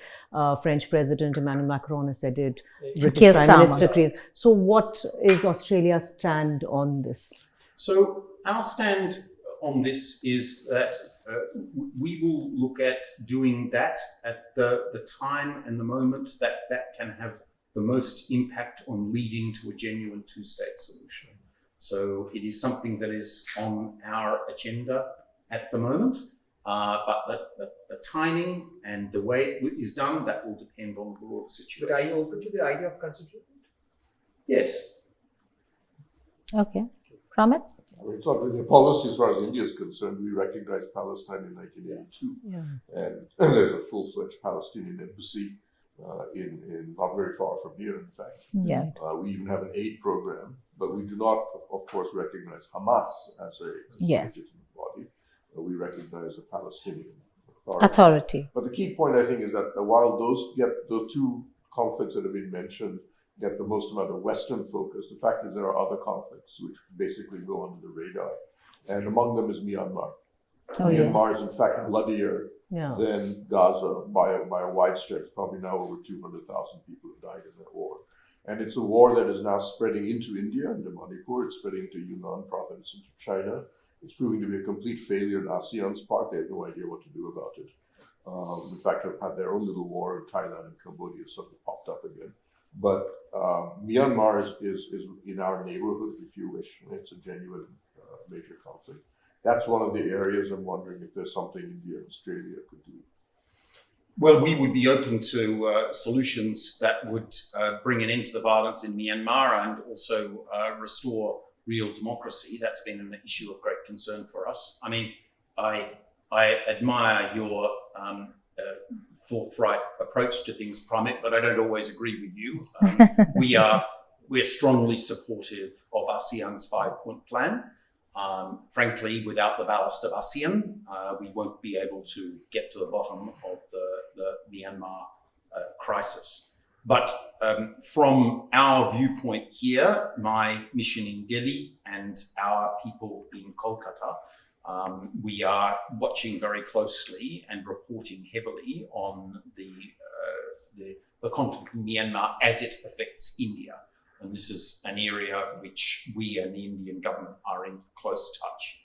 French President Emmanuel Macron has said it, British Keir Prime Starmer. Minister Keir. So what is Australia's stand on this? So our stand on this is that we will look at doing that at the time and the moment that can have the most impact on leading to a genuine two-state solution. So it is something that is on our agenda at the moment, but the timing and the way it is done, that will depend on the broader situation. But are you open to the idea of consequential? Yes. Okay. Pramit? I mean, it's not really a policy as far as India is concerned. We recognized Palestine in 1982, and there's a full-fledged Palestinian embassy in not very far from here, in fact. Yes. We even have an aid program, but we do not, of course, recognize Hamas as a Yes. legitimate body. We recognize a Palestinian Authority. But the key point, I think, is that while the two conflicts that have been mentioned get the most amount of Western focus, the fact is there are other conflicts which basically go under the radar. And among them is Myanmar. Myanmar is in fact bloodier than Gaza by a wide stretch. Probably now over 200,000 people have died in that war. And it's a war that is now spreading into India, into Manipur. It's spreading into Yunnan province, into China. It's proving to be a complete failure on ASEAN's part. They have no idea what to do about it. In fact, they've had their own little war in Thailand and Cambodia. Something popped up again. But Myanmar is in our neighborhood, if you wish. It's a genuine major conflict. That's one of the areas I'm wondering if there's something India and Australia could do. Well, we would be open to solutions that would bring an end to the violence in Myanmar and also restore real democracy. That's been an issue of great concern for us. I mean, I admire your forthright approach to things, Pramit, but I don't always agree with you. We're strongly supportive of ASEAN's 5-point plan. Frankly, without the ballast of ASEAN, we won't be able to get to the bottom of the Myanmar crisis. But from our viewpoint here, my mission in Delhi and our people in Kolkata, we are watching very closely and reporting heavily on the conflict in Myanmar as it affects India. And this is an area which we and the Indian government are in close touch.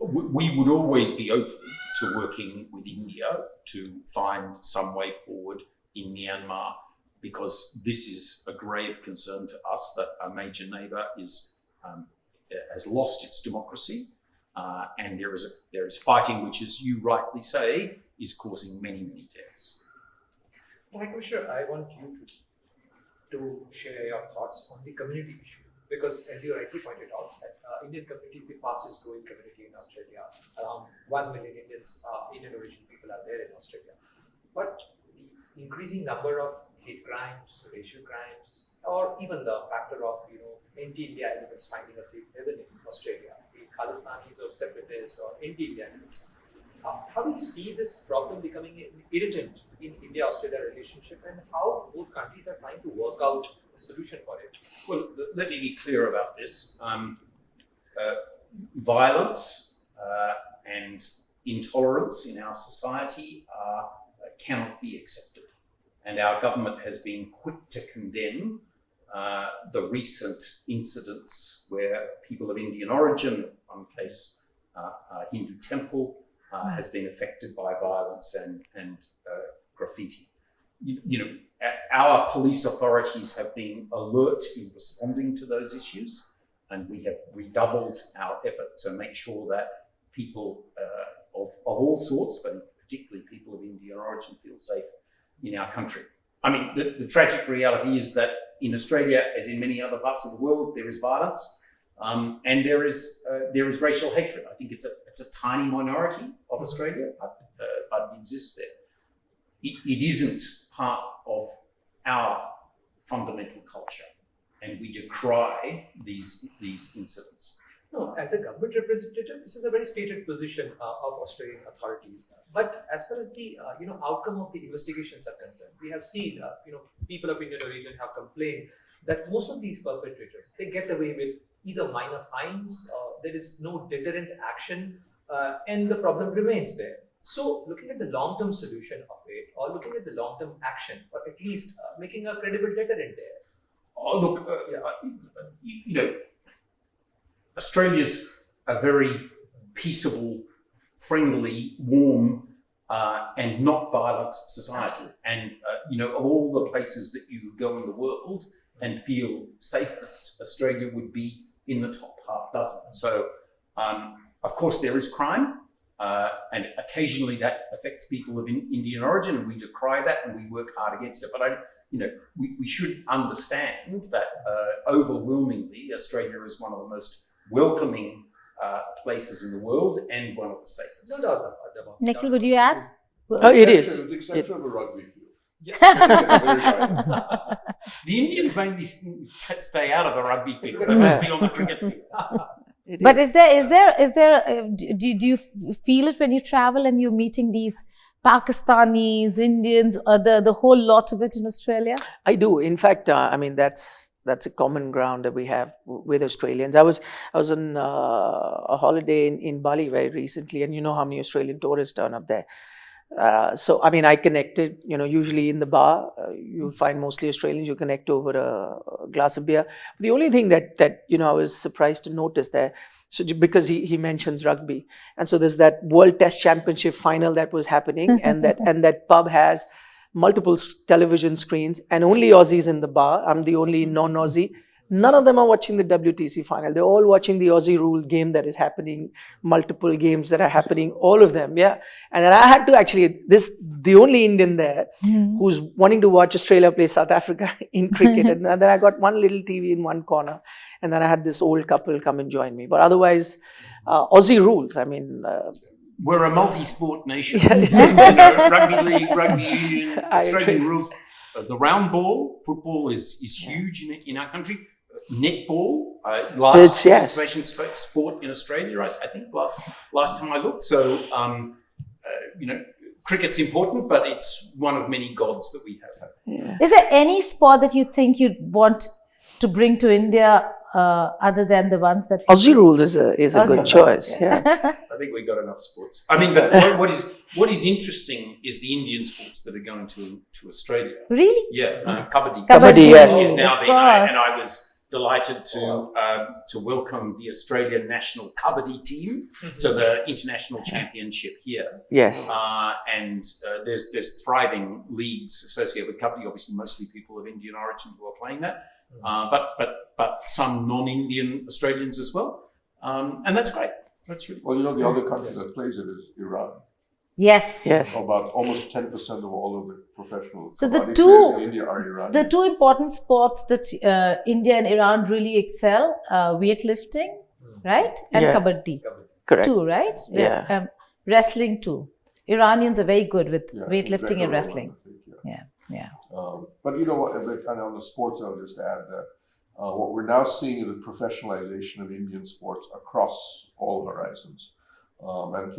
We would always be open to working with India to find some way forward in Myanmar, because this is a grave concern to us that a major neighbour has lost its democracy, and there is fighting which, as you rightly say, is causing many, many deaths. High Commissioner, I want you to share your thoughts on the community issue, because as you rightly pointed out, that Indian community is the fastest growing community in Australia. Around 1 million Indian origin people are there in Australia. But the increasing number of hate crimes, racial crimes, or even the factor of anti-India elements finding a safe haven in Australia, the Khalistanis or separatists or anti-India elements. How do you see this problem becoming an irritant in India-Australia relationship, and how both countries are trying to work out a solution for it? Well, let me be clear about this. Violence and intolerance in our society cannot be accepted. And our government has been quick to condemn the recent incidents where people of Indian origin, one case, a Hindu temple, has been affected by violence and graffiti. Our police authorities have been alert in responding to those issues, and we have redoubled our effort to make sure that people of all sorts, but particularly people of Indian origin, feel safe in our country. I mean, the tragic reality is that in Australia, as in many other parts of the world, there is violence, and there is racial hatred. I think it's a tiny minority of Australia, but it exists there. It isn't part of our fundamental culture, and we decry these incidents. No, as a government representative, this is a very stated position of Australian authorities. But as far as the outcome of the investigations are concerned, we have seen people of Indian origin have complained that most of these perpetrators, they get away with either minor fines, there is no deterrent action, and the problem remains there. So, looking at the long-term solution of it, or looking at the long-term action, or at least making a credible deterrent there. Oh, look, Australia's a very peaceable, friendly, warm, and not violent society. And, of all the places that you go in the world and feel safest, Australia would be in the top half dozen. So, of course, there is crime, and occasionally that affects people of Indian origin, and we decry that and we work hard against it. But we should understand that overwhelmingly, Australia is one of the most welcoming places in the world and one of the safest. No doubt about that. Nikhil, would you add? It is. With the exception of a rugby field. Yeah. Very shy. The Indians mainly stay out of the rugby field. They must be on the cricket field. But is there? Do you feel it when you travel and you're meeting these Pakistanis, Indians, the whole lot of it in Australia? I do. In fact, that's a common ground that we have with Australians. I was on a holiday in Bali very recently, and you know how many Australian tourists turn up there. So I connected. Usually in the bar, you'll find mostly Australians. You connect over a glass of beer. The only thing that I was surprised to notice there. So because he mentions rugby, and so there's that World Test Championship final that was happening, and that pub has multiple television screens and only Aussies in the bar. I'm the only non-Aussie. None of them are watching the WTC final. They're all watching the Aussie rule game that is happening, multiple games that are happening, all of them, yeah. And then I had to the only Indian there who's wanting to watch Australia play South Africa in cricket. And then I got one little TV in one corner, and then I had this old couple come and join me. But otherwise, Aussie rules, We're a multi-sport nation. Rugby league, rugby union, Australian rules. The round ball, football is huge in our country. Netball, largest participation sport in Australia, I think, last time I looked. So, cricket's important, but it's one of many gods that we have. Yeah. Is there any sport that you think you'd want to bring to India other than the ones that Aussie rules is a good choice. Yeah. I think we got enough sports. But what is interesting is the Indian sports that are going to Australia. Really? Yeah, kabaddi. Kabaddi, yes. Is now being, course. and I was delighted to welcome the Australian national kabaddi team to the international championship here. Yes. And there's thriving leagues associated with kabaddi. Obviously, mostly people of Indian origin who are playing that. But some non-Indian Australians as well, and that's great. That's really Well, the other country that plays it is Iran. Yes. Yes. About almost 10% of all of the professional So the kabaddi two- players in India are Iranian. The two important sports that India and Iran really excel: weightlifting, right, and Yeah. kabaddi. Correct. Two, right? Yeah. Wrestling too. Iranians are very good with Yeah, weightlifting and Greco-Roman, wrestling. I think, yeah. Yeah. But you know what, kind of on the sports, I'll just add that what we're now seeing is a professionalization of Indian sports across all horizons. And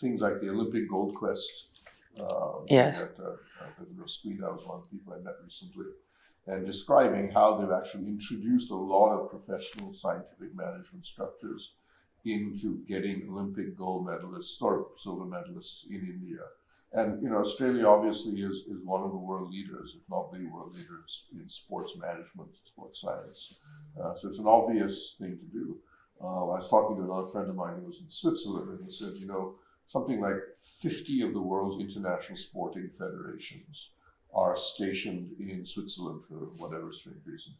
things like the Olympic Gold Quest. Yes. Rosquita was one of the people I met recently, and describing how they've actually introduced a lot of professional scientific management structures into getting Olympic gold medalists or silver medalists in India. And Australia obviously is one of the world leaders, if not the world leaders, in sports management, sports science. So it's an obvious thing to do. I was talking to another friend of mine who was in Switzerland, and he said, something like 50 of the world's international sporting federations are stationed in Switzerland for whatever strange reason.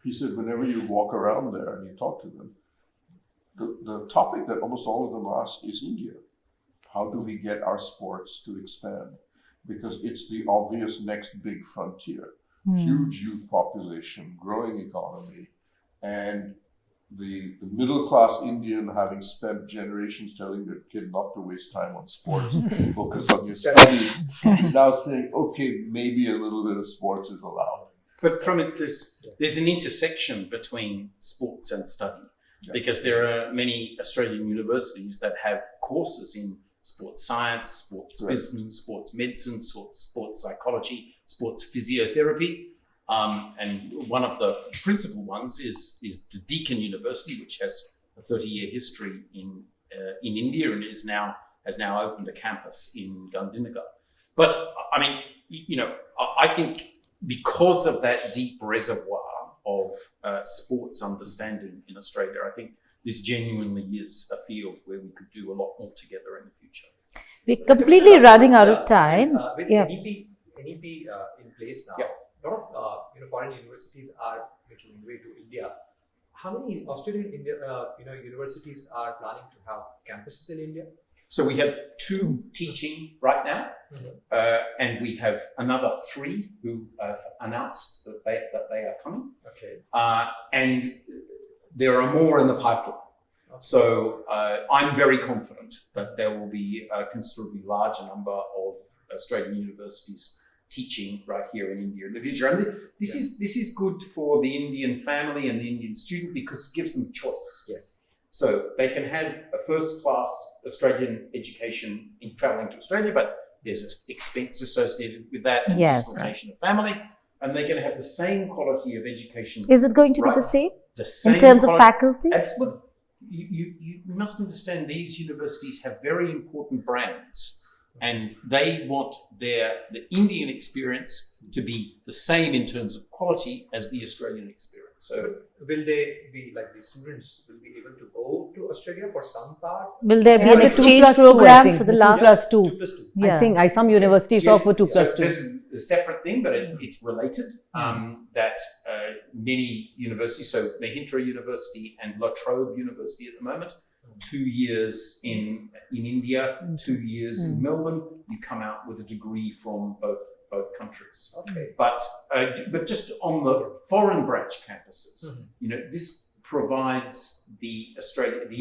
He said, whenever you walk around there and you talk to them, the topic that almost all of them ask is India. How do we get our sports to expand? Because it's the obvious next big frontier. Huge youth population, growing economy, and the middle class Indian, having spent generations telling their kid not to waste time on sports, focus on your studies, is now saying, okay, maybe a little bit of sports is allowed. But from it, there's an intersection between sports and study, because there are many Australian universities that have courses in sports science, sports business, sports medicine, sports psychology, sports physiotherapy. And one of the principal ones is the Deakin University, which has a 30-year history in India and has now opened a campus in Gandhinagar. But I mean, I think because of that deep reservoir of sports understanding in Australia, I think this genuinely is a field where we could do a lot more together in the future. We're completely running out of time. With Yeah. NEP in place now, a lot of foreign universities are making way to India. How many Australian universities are planning to have campuses in India? So we have 2 teaching right now, and we have another 3 who have announced that they are coming. Okay. And there are more in the pipeline. So I'm very confident that there will be a considerably larger number of Australian universities teaching right here in India in the future. And this is good for the Indian family and the Indian student because it gives them choice. Yes. So they can have a first-class Australian education in travelling to Australia, but there's an expense associated with that and dislocation of family, and they can have the same quality of education. Is it going to be the same in terms of quality. faculty? Absolutely. You must understand these universities have very important brands, and they want the Indian experience to be the same in terms of quality as the Australian experience. So will they be like the students will be able to go to Australia for some part? Will there be Yeah, an the exchange 2+2, I program think, for the the last? 2+2. 2+2. Yeah. I think some universities offer 2+2. So this is a separate thing, but it's related. That many universities, so Mahindra University and La Trobe University at the moment, 2 years in India, 2 years in Melbourne, you come out with a degree from both countries. Okay. But just on the foreign branch campuses, this provides the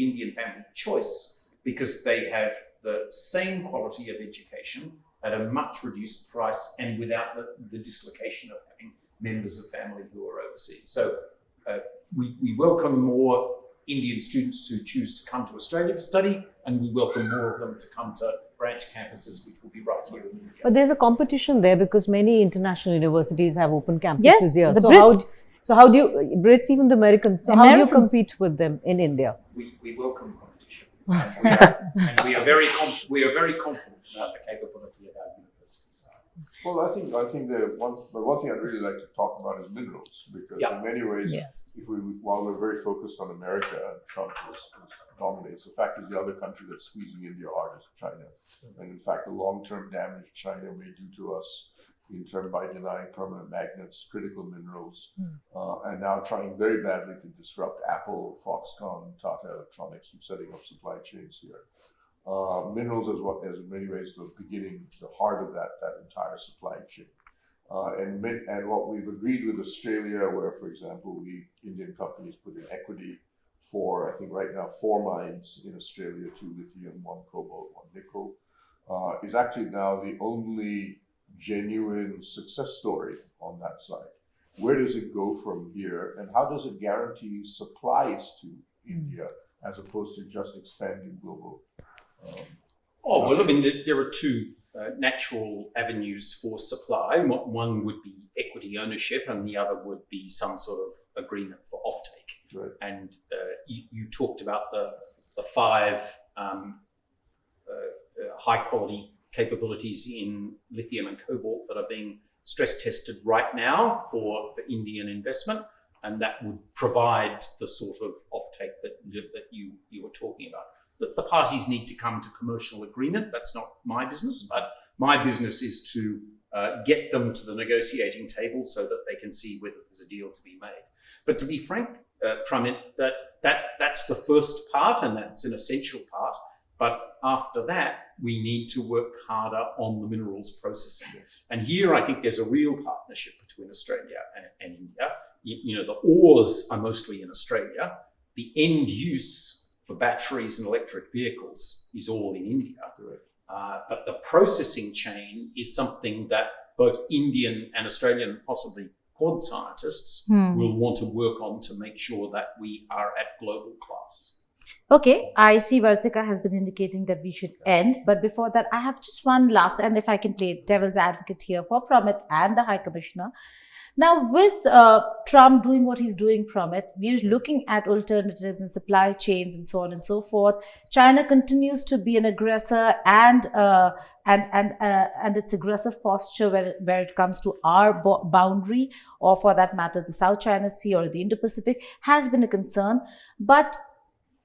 Indian family choice because they have the same quality of education at a much reduced price and without the dislocation of having members of family who are overseas. So we welcome more Indian students who choose to come to Australia for study, and we welcome more of them to come to branch campuses, which will be right here in India. But there's a competition there because many international universities have open campuses Yes, here. the So Brits. how do you, Brits, even the Americans, so how do you Americans. compete with them in India? We welcome competition, and we are very confident about the capability of our universities. Well, I think the one thing I'd really like to talk about is minerals, because in many ways, while we're very focused on America and Trump dominates, the fact is the other country that's squeezing India hard is China. And in fact, the long-term damage China may do to us by denying permanent magnets, critical minerals, and now trying very badly to disrupt Apple, Foxconn, Tata Electronics from setting up supply chains here. Minerals is in many ways the beginning, the heart of that entire supply chain. And what we've agreed with Australia, where, for example, Indian companies put in equity for, I think right now, 4 mines in Australia, 2 lithium, 1 cobalt, 1 nickel, is actually now the only genuine success story on that side. Where does it go from here, and how does it guarantee supplies to India as opposed to just expanding global? Well, I mean, there are 2 natural avenues for supply. One would be equity ownership, and the other would be some sort of agreement for offtake. Right. And you talked about the 5 high-quality capabilities in lithium and cobalt that are being stress tested right now for Indian investment, and that would provide the sort of offtake that you were talking about. The parties need to come to commercial agreement. That's not my business, but my business is to get them to the negotiating table so that they can see whether there's a deal to be made. But to be frank, Pramit, that's the first part, and that's an essential part. But after that, we need to work harder on the minerals processing. And here, I think there's a real partnership between Australia and India. The ores are mostly in Australia. the end use for batteries and electric vehicles is all in India. But the processing chain is something that both Indian and Australian, possibly Quad scientists, will want to work on to make sure that we are at global class. Okay, I see Vartika has been indicating that we should end. But before that, I have just one last, and if I can play devil's advocate here for Pramit and the High Commissioner. Now, with Trump doing what he's doing, Pramit, we're looking at alternatives in supply chains and so on and so forth. China continues to be an aggressor, and its aggressive posture where it comes to our boundary, or for that matter, the South China Sea or the Indo-Pacific, has been a concern. But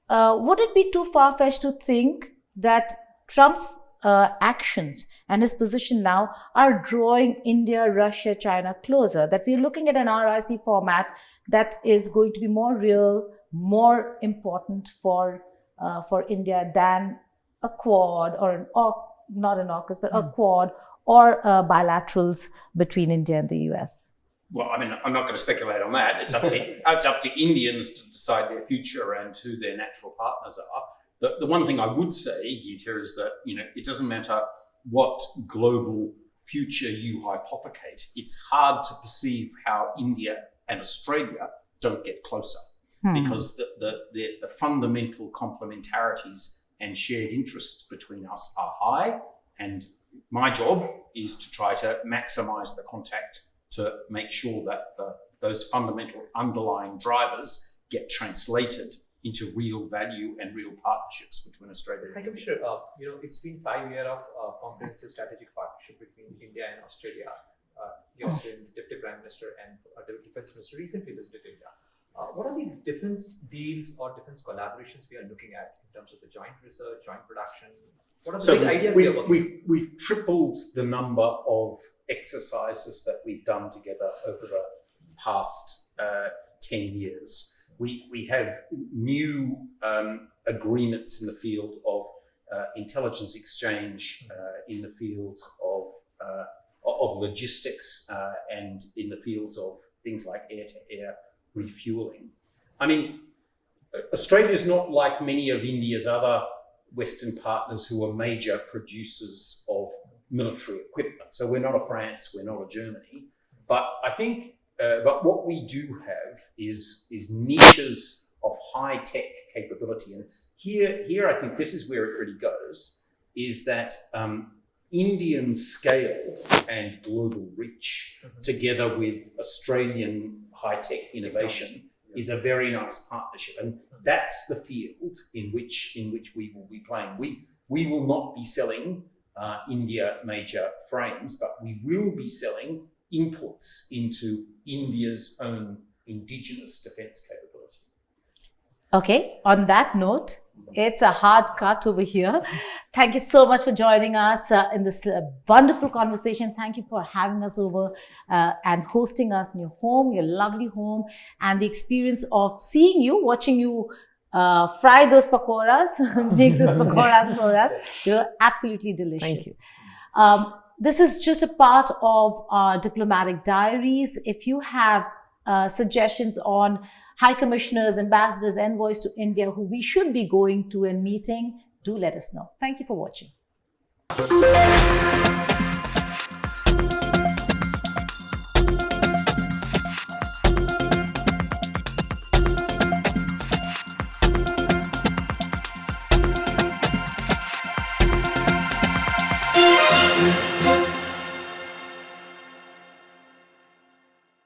would it be too far-fetched to think that Trump's actions and his position now are drawing India, Russia, China closer, that we're looking at an RIC format that is going to be more real, more important for India than a Quad or not an AUKUS, but a Quad or bilaterals between India and the US? Well, I mean, I'm not going to speculate on that. It's up to Indians to decide their future and who their natural partners are. The one thing I would say, Geeta, is that, it doesn't matter what global future you hypothecate. It's hard to perceive how India and Australia don't get closer because the fundamental complementarities and shared interests between us are high. And my job is to try to maximize the contact to make sure that those fundamental underlying drivers get translated into real value and real partnerships between Australia and High Commissioner, it's been 5 years of comprehensive strategic partnership between India and Australia. The Australian Deputy Prime Minister and the Defence Minister recently visited India. What are the defence deals or defence collaborations we are looking at in terms of the joint research, joint production? What are the big ideas we are working on? We've tripled the number of exercises that we've done together over the past 10 years. We have new agreements in the field of intelligence exchange, in the field of logistics, and in the fields of things like air-to-air refueling. I mean, Australia is not like many of India's other Western partners who are major producers of military equipment. So we're not a France, we're not a Germany, but I think but what we do have is niches of high-tech capability. And here, I think this is where it really goes, is that Indian scale and global reach, together with Australian high-tech innovation, is a very nice partnership. And that's the field in which we will be playing. We will not be selling India major frames, but we will be selling inputs into India's own indigenous defence capability. Okay, on that note, it's a hard cut over here. Thank you so much for joining us in this wonderful conversation. Thank you for having us over and hosting us in your home, your lovely home, and the experience of seeing you, watching you fry those pakoras, make those pakoras for us. You're absolutely delicious. Thank you. This is just a part of our diplomatic diaries. If you have suggestions on high commissioners, ambassadors, envoys to India who we should be going to and meeting, do let us know. Thank you for watching.